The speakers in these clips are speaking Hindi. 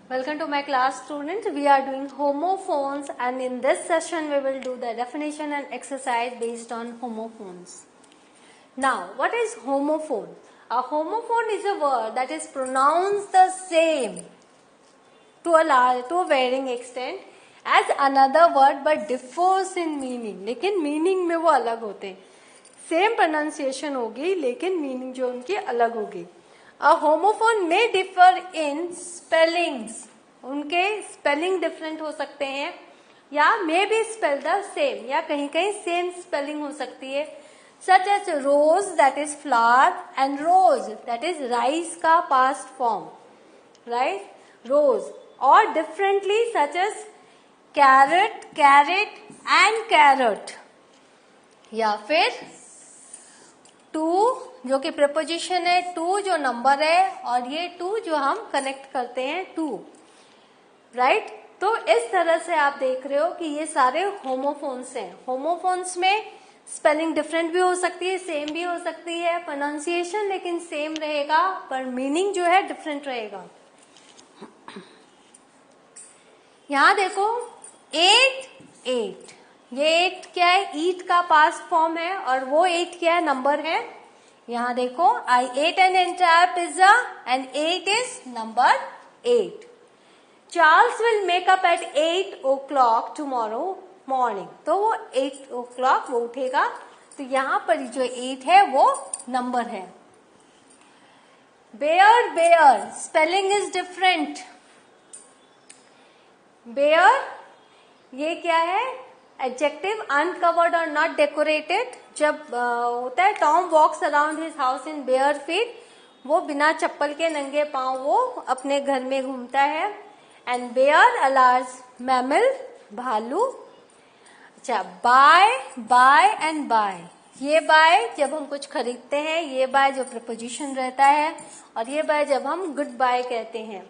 Welcome to my class, students. We are doing homophones, and in this session we will do the definition and exercise based on homophones. Now, what is homophone? A homophone is a word that is pronounced the same to a varying extent as another word but differs in meaning. लेकिन meaning में वो अलग होते हैं. Same pronunciation होगी लेकिन meaning जो उनकी अलग होगी. A homophone may differ in spellings. उनके spelling different हो सकते हैं या may be spelled the same या कहीं कहीं same spelling हो सकती है. Such as rose that is flower and rose that is rice का past form, right? Rose. Or differently such as carrot, carrot and carrot. या फिर टू जो कि प्रीपोजिशन है, टू जो नंबर है और ये टू जो हम कनेक्ट करते हैं टू, राइट? तो इस तरह से आप देख रहे हो कि ये सारे होमोफोन्स हैं. होमोफोन्स में स्पेलिंग डिफरेंट भी हो सकती है, सेम भी हो सकती है, प्रोनाउंसिएशन लेकिन सेम रहेगा पर मीनिंग जो है डिफरेंट रहेगा. यहां देखो 8 8, ये 8 क्या है? ईट का पास्ट फॉर्म है और वो 8 क्या है? नंबर है. यहां देखो I ate an entire pizza and 8 is number 8. Charles will make up at 8 o'clock tomorrow morning. तो वो 8 o'clock वो उठेगा. तो यहां पर जो 8 है वो नंबर है. bear bear spelling is different. bear ये क्या है? एडजेक्टिव अनकवर्ड और नॉट डेकोरेटेड. जब होता है Tom walks around his house in bare feet, वो बिना चप्पल के नंगे पांव वो अपने घर में घूमता है. And bear a large mammal, भालू. अच्छा, बाय बाय एंड बाय. ये बाय जब हम कुछ खरीदते हैं, ये बाय जो प्रपोजिशन रहता है, और ये बाय जब हम गुड बाय कहते हैं.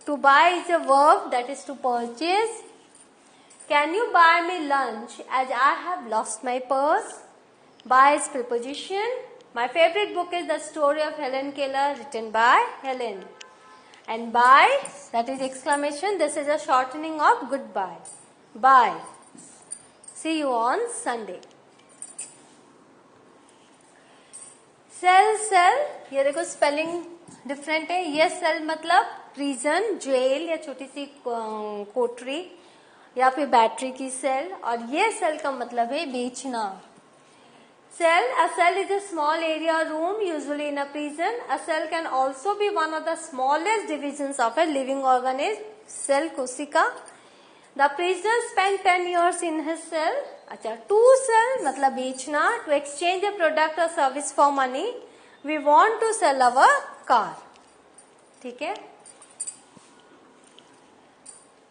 To buy is a verb that is to purchase. Can you buy me lunch as I have lost my purse? Buy is preposition. My favorite book is The Story of Helen Keller written by Helen. And buy, that is exclamation. This is a shortening of goodbye. Bye. See you on Sunday. Cell, cell. ये देखो spelling different है. ये cell मतलब prison, jail या छोटी सी कोठरी या फिर बैटरी की सेल, और ये सेल का मतलब है बेचना. Cell, a cell is a small area room usually in a prison. A cell can also be one of the smallest divisions of a living organism. Cell कोशिका. The prisoner spend 10 years in his cell. अच्छा, टू सेल मतलब बेचना. To exchange a product or service for money. We want to sell our car. ठीक है.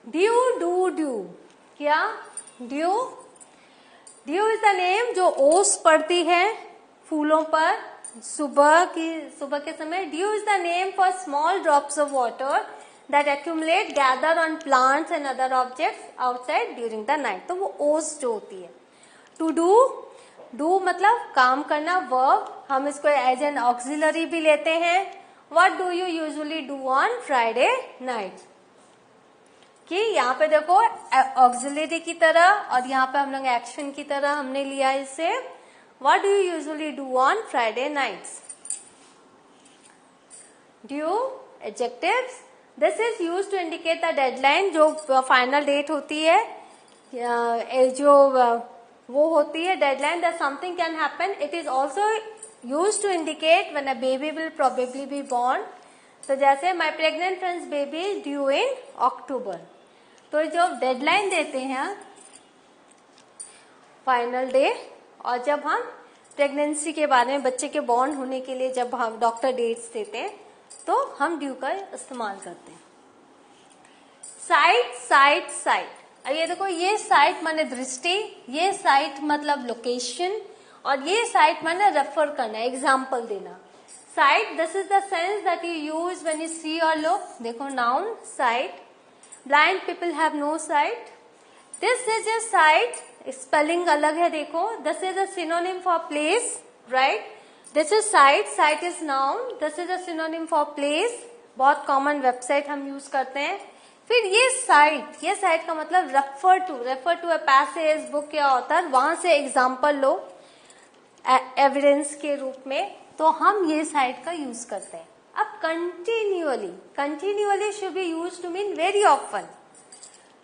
Due, do, due. क्या? Due. Due is the name जो ओस पड़ती है फूलों पर सुबह के समय. Due is the name for small drops of water that accumulate gather on plants and other objects outside during the night. तो वो ओस जो होती है. टू डू, डू मतलब काम करना, वर्ब. हम इसको एज एन ऑक्सिलरी भी लेते हैं. What do you usually do on Friday night? कि यहाँ पे देखो ऑक्सिलरी की तरह और यहाँ पे हम लोग एक्शन की तरह हमने लिया इसे. What do you usually do on Friday nights? Due, adjectives. This is used to indicate the deadline, जो फाइनल डेट होती है, जो वो होती है deadline that something can happen. It is also used to indicate when a baby will probably be born. तो जैसे my pregnant friend's baby is due in October. तो जो डेडलाइन देते हैं फाइनल डे, और जब हम प्रेगनेंसी के बारे में, बच्चे के बॉर्न होने के लिए जब हम डॉक्टर डेट्स देते हैं तो हम ड्यू का इस्तेमाल करते हैं. Site, site, site. ये देखो, ये साइट माने दृष्टि, ये साइट मतलब लोकेशन, और ये साइट माने रेफर करना, एग्जाम्पल देना. Sight, this is the sense that you use when you see or look. देखो, noun sight. Blind people have no sight. This is a sight. Spelling अलग है देखो. This is a synonym for place, right? This is sight. Sight is noun. This is a synonym for place. बहुत कॉमन वेबसाइट हम यूज करते हैं. फिर ये साइट का मतलब refer to a passage, book या ऑथर, वहां से एग्जाम्पल लो एविडेंस के रूप में, तो हम ये साइट का यूज करते हैं. अब continually should be use to mean very often,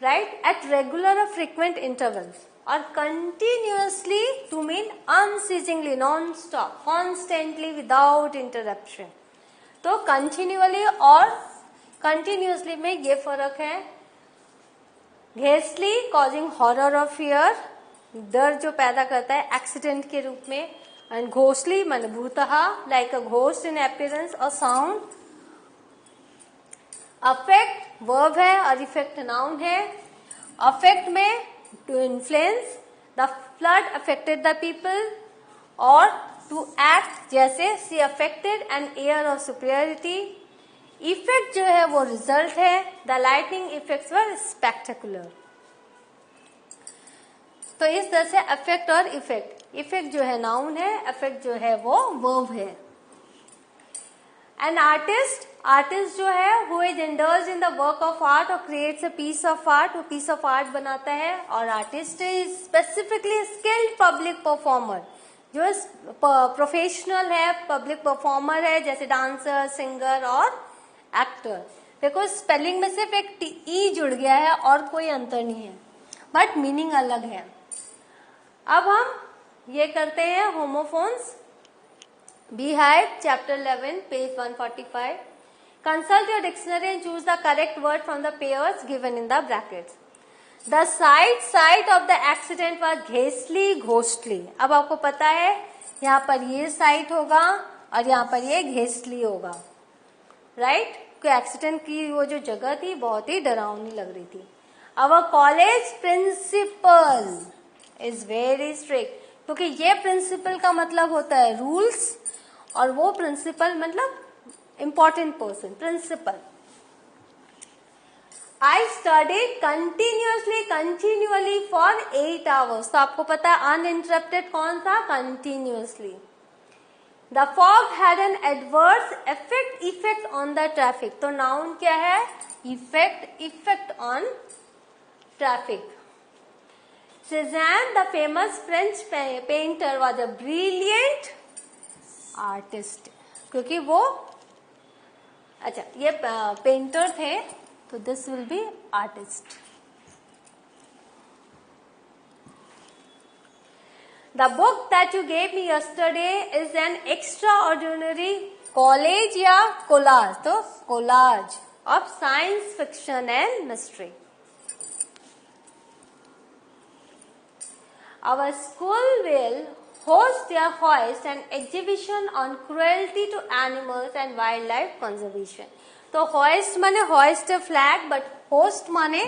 right, at regular or frequent intervals, और continuously to mean unceasingly, non stop, constantly, without interruption. तो कंटिन्यूअली और कंटिन्यूअसली में ये फर्क है. घेसली कॉजिंग हॉरर और फियर, डर जो पैदा करता है एक्सीडेंट के रूप में, एंड घोस्टली माने भूतहा, like a ghost in appearance or sound. Affect verb है और इफेक्ट नाउन है. अफेक्ट में to influence, the flood affected the people, और टू एक्ट, जैसे she affected an air of superiority. Effect जो है वो रिजल्ट है. The lightning effects were spectacular. तो इस तरह से अफेक्ट और इफेक्ट जो है नाउन है, अफेक्ट जो है वो वर्ब है. एन आर्टिस्ट जो है who is indulge in the work of art और creates a piece of art, वो पीस ऑफ आर्ट बनाता है. और artist is specifically skilled public performer, जो प्रोफेशनल है, पब्लिक परफॉर्मर है, जैसे डांसर, सिंगर और एक्टर. देखो स्पेलिंग में सिर्फ एक ई जुड़ गया है और कोई अंतर नहीं है, बट मीनिंग अलग है. अब हम ये करते हैं homophones. Beehive, chapter 11, page 145. Consult your dictionary and choose the correct word from the pairs given in the brackets. The site of the accident was ghostly. अब आपको पता है यहाँ पर ये साइट होगा और यहाँ पर ये घेस्टली होगा, राइट? क्योंकि एक्सीडेंट की वो जो जगह थी बहुत ही डरावनी लग रही थी. Our college principal is very strict, क्योंकि ये प्रिंसिपल का मतलब होता है रूल्स, और वो प्रिंसिपल मतलब important person, principal. I studied continually for 8 hours. तो आपको पता है अनइंटरप्टेड कौन था? Continuously. The fog had an adverse effect on the traffic. तो नाउन क्या है? Effect on traffic. Cézanne, the famous French painter, was a brilliant artist. क्योंकि वो अच्छा ये पेंटर थे, तो this will be artist. The book that you gave me yesterday is an extraordinary collage या collage, तो collage of science fiction and mystery. Our school will host an exhibition on cruelty to animals and wildlife conservation. तो hoist माने hoist a flag, but host माने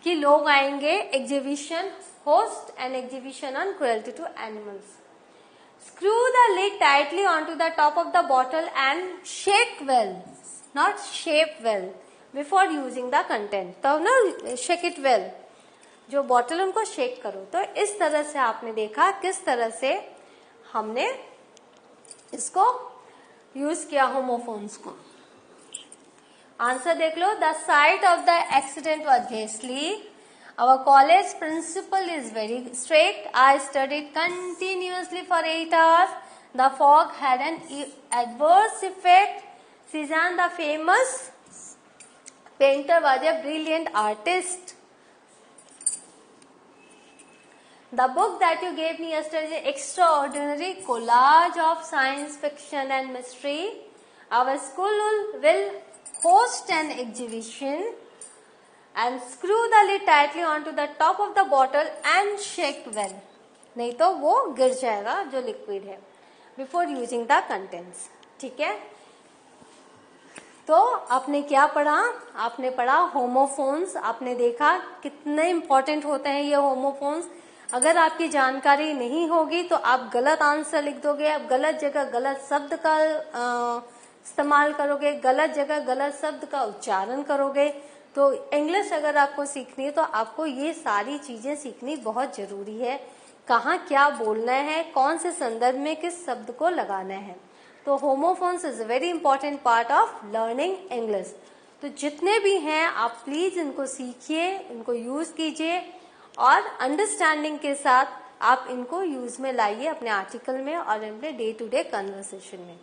कि लोग आएंगे. exhibition, host an exhibition on cruelty to animals. Screw the lid tightly onto the top of the bottle and shake well, not shape well, before using the content. तो ना shake it well, जो बॉटल उनको शेक करो. तो इस तरह से आपने देखा किस तरह से हमने इसको यूज किया होमोफोन्स को. आंसर देख लो. The sight of the accident was ghastly. Our college principal is very strict. I studied continuously for 8 hours. The fog had an adverse effect. Cezanne the famous painter was a brilliant artist. The book that you gave me yesterday is an extraordinary collage of science fiction and mystery. Our school will host an exhibition and screw the lid tightly onto the top of the bottle and shake well. नहीं तो वो गिर जाएगा जो लिक्विड है. Before using the contents. ठीक है. तो आपने क्या पढ़ा? आपने पढ़ा होमोफोन्स. आपने देखा कितने इंपॉर्टेंट होते हैं ये होमोफोन्स. अगर आपकी जानकारी नहीं होगी तो आप गलत आंसर लिख दोगे, आप गलत जगह गलत शब्द का इस्तेमाल करोगे, गलत जगह गलत शब्द का उच्चारण करोगे. तो इंग्लिश अगर आपको सीखनी है तो आपको ये सारी चीजें सीखनी बहुत जरूरी है. कहाँ क्या बोलना है, कौन से संदर्भ में किस शब्द को लगाना है. तो homophones is a very important part of learning English. तो जितने भी हैं आप प्लीज इनको सीखिए, इनको यूज कीजिए और अंडरस्टैंडिंग के साथ आप इनको यूज में लाइए अपने आर्टिकल में और अपने डे टू डे कन्वर्सेशन में.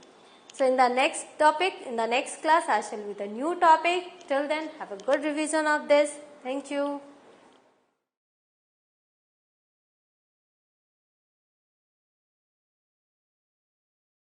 So in the next topic, in the next class, I shall with a new topic. Till then, have a good revision of this. Thank you.